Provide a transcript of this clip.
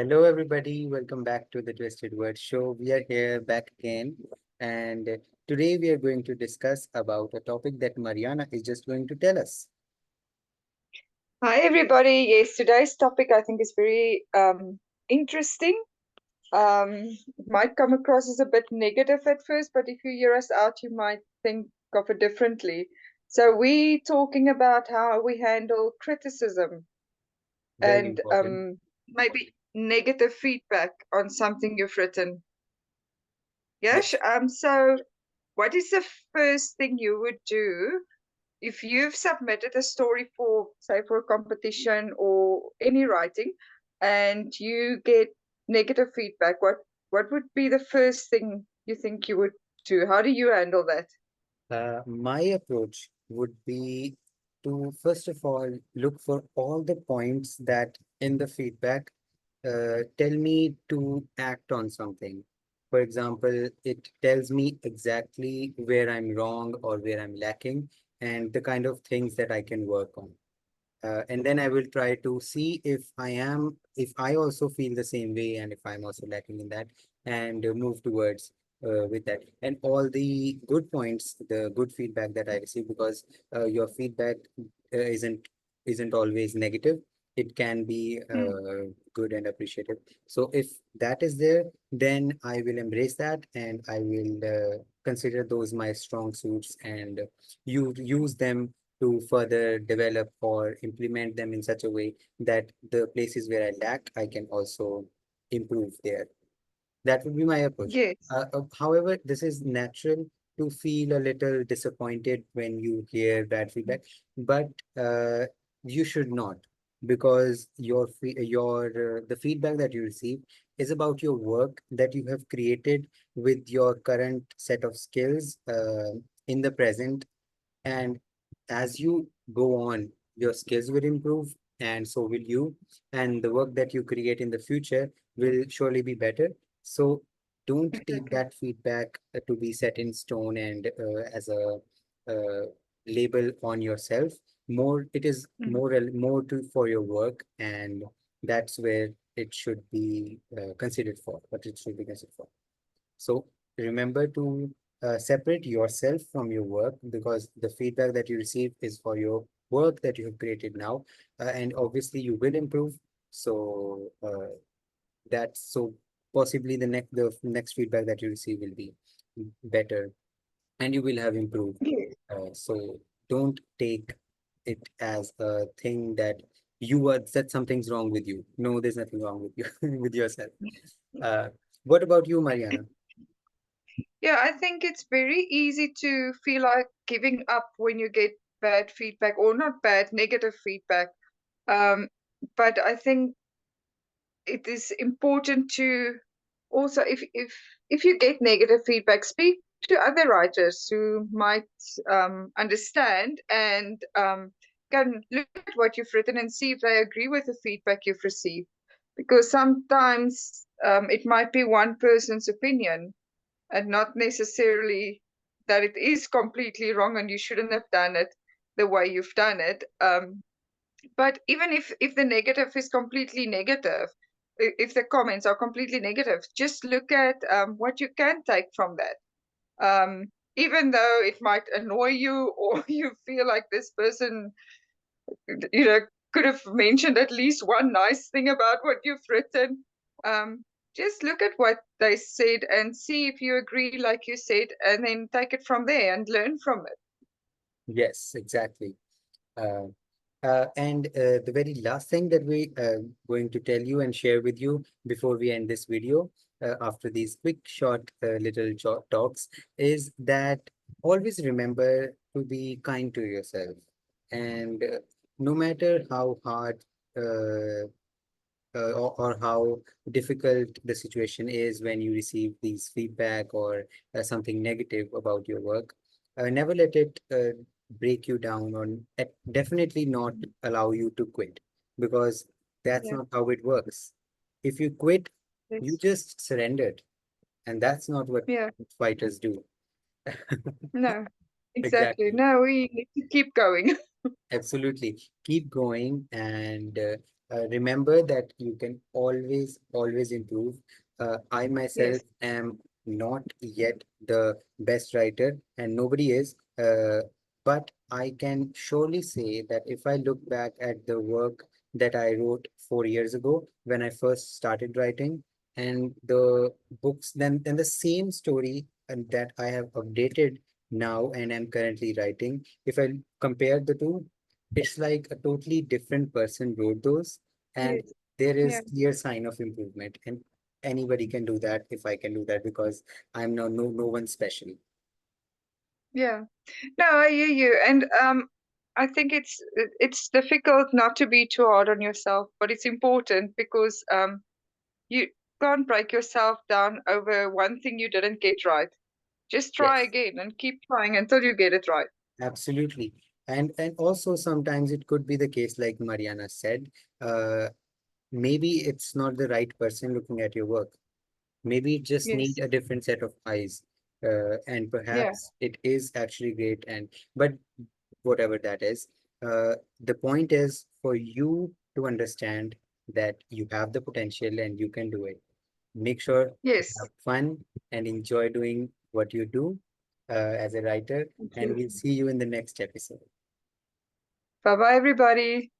Hello, everybody. Welcome back to the Twisted Word Show. We are here back again, and today we are going to discuss about a topic that Mariana is just going to tell us. Hi, everybody. Yes, today's topic I think is very interesting. It might come across as a bit negative at first, but if you hear us out, you might think of it differently. So, we're talking about how we handle criticism Very and important. maybe negative feedback on something you've written. Yes. Yes. So, what is the first thing you would do if you've submitted a story for, say, for a competition or any writing, and you get negative feedback? What would be the first thing you think you would do? How do you handle that? My approach would be to first of all look for all the points that in the feedback tell me to act on something. For example, it tells me exactly where I'm wrong or where I'm lacking and the kind of things that I can work on. And then I will try to see if I also feel the same way and if I'm also lacking in that and move towards with that. And all the good points, the good feedback that I receive, because your feedback isn't always negative. It can be Mm, good and appreciative. So if that is there, then I will embrace that and I will consider those my strong suits and you use them to further develop or implement them in such a way that the places where I lack, I can also improve there. That would be my approach. yes. However, this is natural to feel a little disappointed when you hear bad feedback, but uh, you should not, because the feedback that you receive is about your work that you have created with your current set of skills in the present, and as you go on, your skills will improve, and so will you. And the work that you create in the future will surely be better. So don't take Exactly. that feedback to be set in stone and as a label on yourself. More, it is Mm, more to for your work, and that's where it should be considered for. What it should be considered for. So remember to separate yourself from your work, because the feedback that you receive is for your work that you have created now, and obviously you will improve. So that's so possibly the next feedback that you receive will be better, and you will have improved. yes. So don't take it as a thing that something's wrong with you. No, there's nothing wrong with you with yourself. Uh, what about you, Mariana? Yeah, I think it's very easy to feel like giving up when you get bad feedback, or not bad, negative feedback. Um, but I think it is important to also, if you get negative feedback, speak to other writers who might understand and can look at what you've written and see if they agree with the feedback you've received, because sometimes it might be one person's opinion and not necessarily that it is completely wrong and you shouldn't have done it the way you've done it. But even if the negative is completely negative, if the comments are completely negative, just look at what you can take from that. Even though it might annoy you, or you feel like this person, you know, could have mentioned at least one nice thing about what you've written. Um, just look at what they said and see if you agree, like you said, and then take it from there and learn from it. Yes, exactly. Uh, and the very last thing that we going to tell you and share with you before we end this video, after these quick, short, little talks, is that always remember to be kind to yourself. And no matter how hard or how difficult the situation is when you receive these feedback or something negative about your work, never let it break you down, or definitely not allow you to quit, because that's Yeah, not how it works. If you quit, you yes. just surrendered, and that's not what Yeah, fighters do. no, exactly. Exactly. No, we need to keep going. Absolutely. Keep going and remember that you can always improve. I myself Yes, am not yet the best writer, and nobody is. But I can surely say that if I look back at the work that I wrote 4 years ago when I first started writing, and the books, then the same story and that I have updated now and am currently writing, if I compare the two, it's like a totally different person wrote those, and yes, there yeah, is clear sign of improvement. And anybody can do that if I can do that because I'm no one special. yeah. No, I hear you, and I think it's difficult not to be too hard on yourself, but it's important because you can't break yourself down over one thing you didn't get right. Just try Yes, again and keep trying until you get it right. absolutely. And also sometimes it could be the case like Mariana said, uh, maybe it's not the right person looking at your work. Maybe it just need Yes. a different set of eyes. And Yeah. perhaps it is actually great, and but whatever that is, the point is for you to understand that you have the potential and you can do it. Make sure to have Yes. fun and enjoy doing what you do as a writer, and we'll Absolutely. see you in the next episode. Bye bye, everybody.